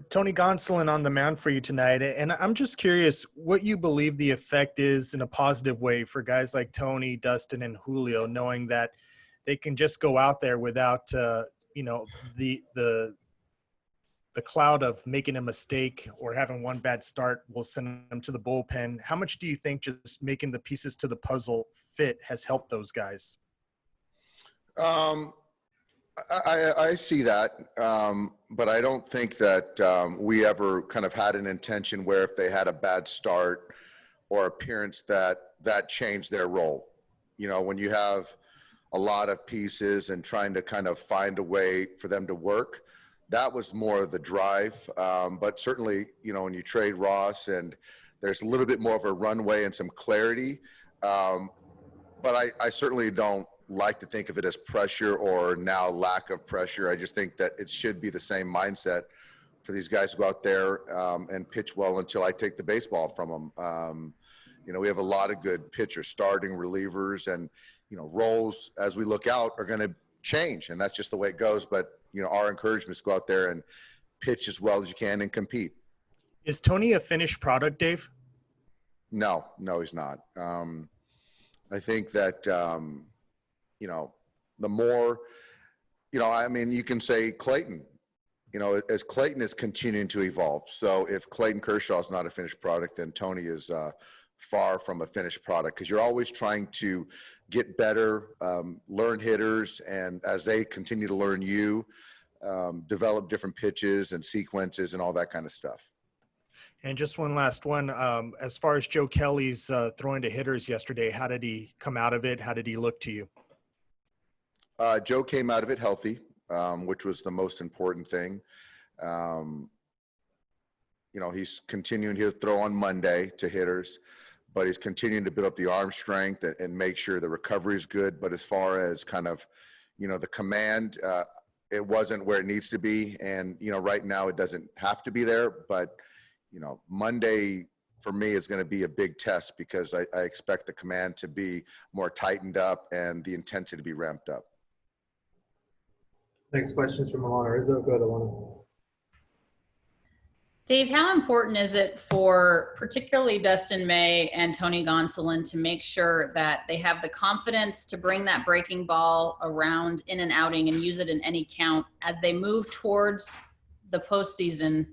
Tony Gonsolin on the mound for you tonight, and I'm just curious what you believe the effect is in a positive way for guys like Tony, Dustin, and Julio, knowing that they can just go out there without, the cloud of making a mistake or having one bad start will send them to the bullpen. How much do you think just making the pieces to the puzzle fit has helped those guys? I see that, but I don't think that we ever kind of had an intention where if they had a bad start or appearance that changed their role. You know, when you have a lot of pieces and trying to kind of find a way for them to work, that was more of the drive. But certainly, you know, when you trade Ross and there's a little bit more of a runway and some clarity, but I certainly don't like to think of it as pressure or now lack of pressure. I just think that it should be the same mindset for these guys to go out there and pitch well until I take the baseball from them. You know, we have a lot of good pitchers, starting relievers, and, you know, roles as we look out are going to change, and that's just the way it goes. But, you know, our encouragement is to go out there and pitch as well as you can and compete. Is Tony a finished product, Dave? No, he's not. I think that, you know, the more, you know, I mean, you can say Clayton, you know, as Clayton is continuing to evolve. So if Clayton Kershaw is not a finished product, then Tony is far from a finished product, because you're always trying to get better, learn hitters, and as they continue to learn you, develop different pitches and sequences and all that kind of stuff. And just one last one. As far as Joe Kelly's throwing to hitters yesterday, how did he come out of it? How did he look to you? Joe came out of it healthy, which was the most important thing. You know, he's continuing to throw on Monday to hitters, but he's continuing to build up the arm strength and make sure the recovery is good. But as far as kind of, you know, the command, it wasn't where it needs to be. And, you know, right now it doesn't have to be there. But, you know, Monday for me is going to be a big test, because I expect the command to be more tightened up and the intensity to be ramped up. Next question is from Alanna Rizzo. Go ahead, Alanna. Dave, how important is it for particularly Dustin May and Tony Gonsolin to make sure that they have the confidence to bring that breaking ball around in an outing and use it in any count as they move towards the postseason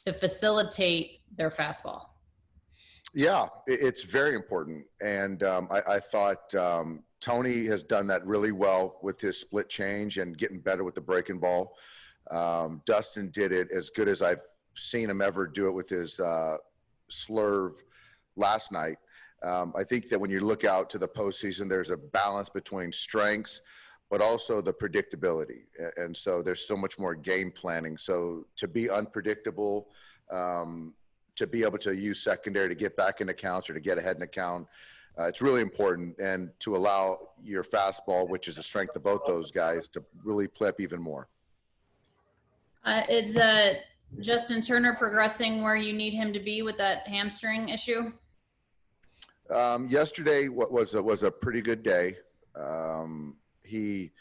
to facilitate their fastball? Yeah, it's very important. And I thought Tony has done that really well with his split change and getting better with the breaking ball. Dustin did it as good as I've seen him ever do it with his slurve last night. I think that when you look out to the postseason, there's a balance between strengths, but also the predictability. And so there's so much more game planning. So to be unpredictable, to be able to use secondary to get back into counts or to get ahead in a count, it's really important. And to allow your fastball, which is the strength of both those guys, to really play up even more. Is Justin Turner progressing where you need him to be with that hamstring issue? Yesterday was a pretty good day. He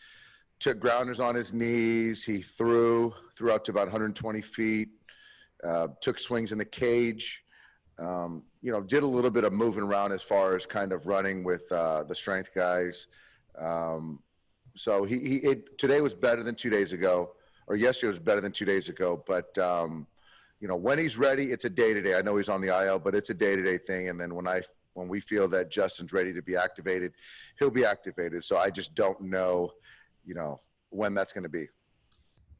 took grounders on his knees. He threw out to about 120 feet, took swings in the cage, you know, did a little bit of moving around as far as kind of running with the strength guys. So today was better than 2 days ago, or yesterday was better than 2 days ago. But, you know, when he's ready, it's a day-to-day. I know he's on the IL, but it's a day-to-day thing. And then when we feel that Justin's ready to be activated, he'll be activated. So I just don't know, you know, when that's going to be.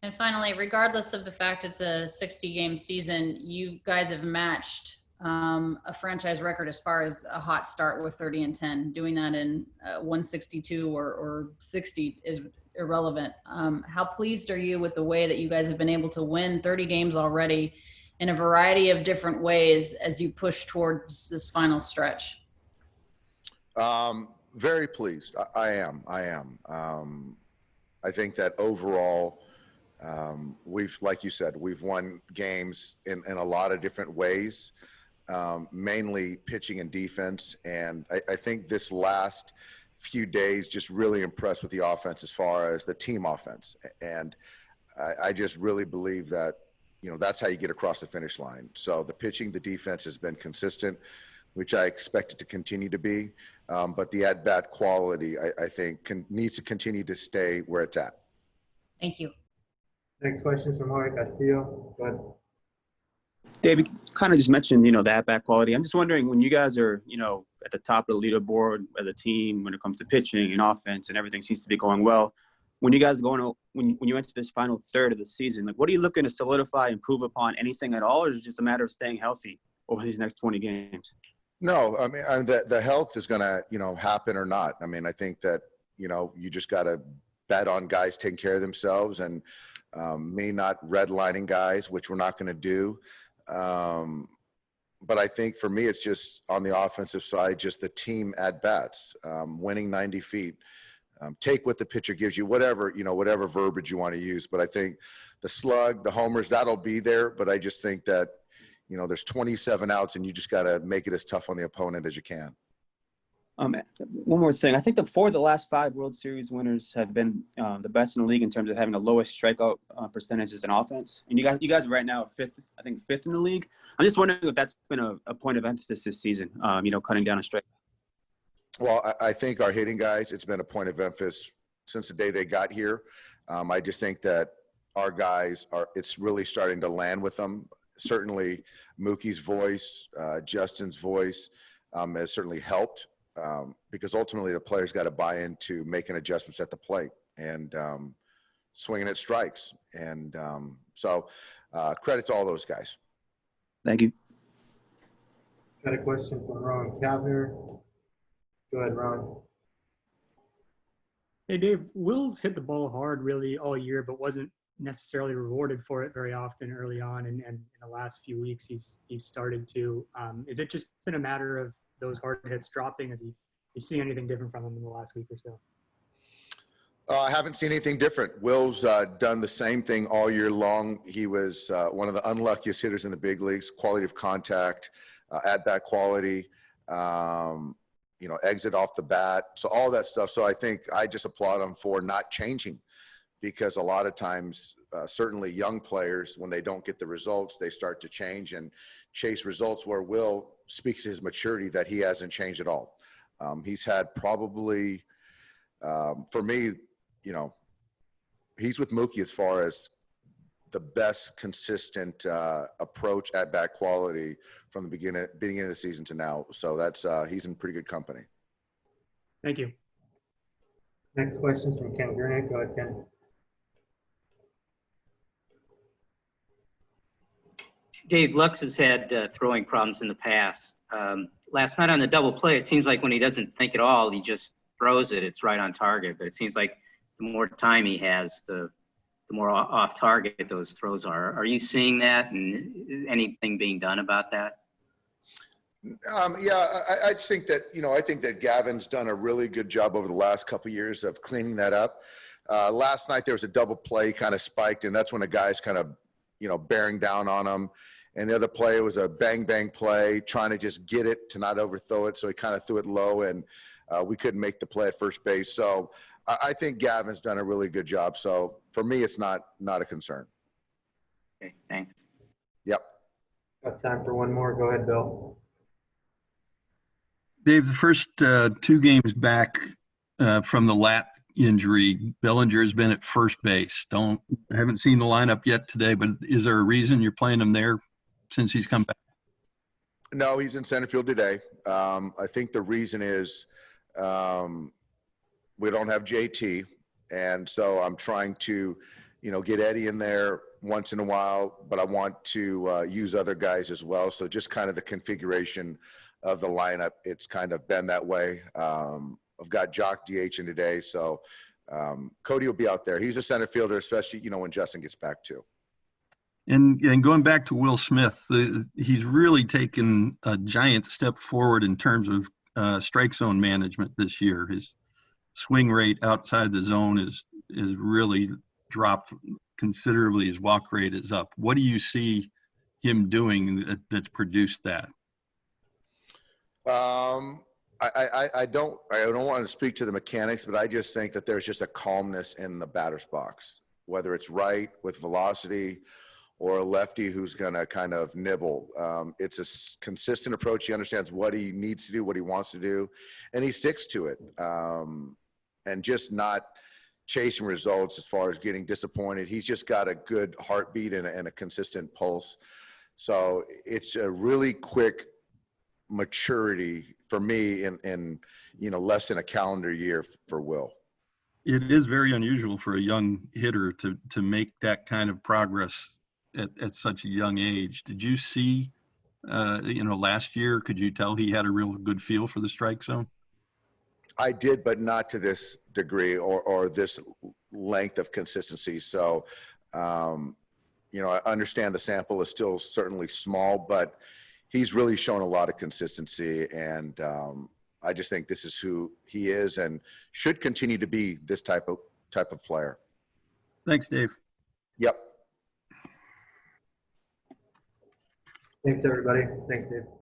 And finally, regardless of the fact it's a 60-game season, you guys have matched a franchise record as far as a hot start with 30-10. Doing that in 162 or 60 is irrelevant. How pleased are you with the way that you guys have been able to win 30 games already in a variety of different ways as you push towards this final stretch? Very pleased. I am. I think that overall, like you said, we've won games in a lot of different ways, mainly pitching and defense. And I think this last few days just really impressed with the offense as far as the team offense. And I just really believe that, that's how you get across the finish line. So the pitching, the defense has been consistent, which I expect it to continue to be. But the at-bat quality, I think, needs to continue to stay where it's at. Thank you. Next question is from Jorge Castillo. Go ahead. David kind of just mentioned, the at-bat quality. I'm just wondering, when you guys are, at the top of the leaderboard as a team, when it comes to pitching and offense and everything seems to be going well, when you guys when you enter this final third of the season, like, what are you looking to solidify, improve upon, anything at all, or is it just a matter of staying healthy over these next 20 games? No, I mean, the health is going to, happen or not. I mean, I think that, you just got to bet on guys taking care of themselves and me not redlining guys, which we're not going to do. But I think for me, it's just on the offensive side, just the team at bats, winning 90 feet. Take what the pitcher gives you, whatever verbiage you want to use. But I think the slug, the homers, that'll be there. But I just think that, there's 27 outs and you just got to make it as tough on the opponent as you can. One more thing. I think the last 5 World Series winners have been the best in the league in terms of having the lowest strikeout percentages in offense. And you guys right now are fifth in the league. I'm just wondering if that's been a point of emphasis this season, cutting down on strikeouts. Well, I think our hitting guys, it's been a point of emphasis since the day they got here. I just think that our guys it's really starting to land with them. Certainly Mookie's voice, Justin's voice has certainly helped because ultimately the players got to buy into making adjustments at the plate and swinging at strikes. And so credit to all those guys. Thank you. Got a question from Ron Kavner. Go ahead, Ron. Hey, Dave, Will's hit the ball hard really all year, but wasn't necessarily rewarded for it very often early on. And in the last few weeks, he's started to. Is it just been a matter of those hard hits dropping? Has you see anything different from him in the last week or so? I haven't seen anything different. Will's done the same thing all year long. He was one of the unluckiest hitters in the big leagues, quality of contact, at-bat quality, exit off the bat. So all that stuff. So I think I just applaud him for not changing because a lot of times, certainly young players, when they don't get the results, they start to change and chase results where Will speaks to his maturity that he hasn't changed at all. He's had probably, for me, he's with Mookie as far as the best consistent approach at bat quality from the beginning of the season to now. So that's he's in pretty good company. Thank you. Next question is from Ken Gurnick. Go ahead, Ken. Dave, Lux has had throwing problems in the past. Last night on the double play, it seems like when he doesn't think at all, he just throws it. It's right on target. But it seems like the more time he has, the more off target those throws are. Are you seeing that, and anything being done about that? Yeah, I just think that, I think that Gavin's done a really good job over the last couple of years of cleaning that up. Last night there was a double play kind of spiked, and that's when a guy's kind of, bearing down on him. And the other play was a bang, bang play, trying to just get it to not overthrow it. So he kind of threw it low, and we couldn't make the play at first base. So I think Gavin's done a really good job. So for me, it's not a concern. Okay, thanks. Yep. Got time for one more. Go ahead, Bill. Dave, the first 2 games back from the lat injury, Bellinger's been at first base. Haven't seen the lineup yet today, but is there a reason you're playing him there since he's come back? No, he's in center field today. I think the reason is we don't have JT, and so I'm trying to, get Eddie in there once in a while, but I want to use other guys as well. So just kind of the configuration of the lineup, it's kind of been that way. I've got Jock DH in today, so Cody will be out there. He's a center fielder, especially, when Justin gets back too. And going back to Will Smith, he's really taken a giant step forward in terms of strike zone management this year. His swing rate outside the zone is really dropped considerably. His walk rate is up. What do you see him doing that's produced that? I don't want to speak to the mechanics, but I just think that there's just a calmness in the batter's box, whether it's right with velocity or a lefty who's going to kind of nibble. It's a consistent approach. He understands what he needs to do, what he wants to do, and he sticks to it. And just not chasing results as far as getting disappointed. He's just got a good heartbeat and a consistent pulse. So it's a really quick maturity for me in less than a calendar year for Will. It is very unusual for a young hitter to make that kind of progress at such a young age. Did you see, last year, could you tell he had a real good feel for the strike zone? I did, but not to this degree or this length of consistency. So, I understand the sample is still certainly small, but he's really shown a lot of consistency. And I just think this is who he is and should continue to be this type of player. Thanks, Dave. Yep. Thanks, everybody. Thanks, Dave.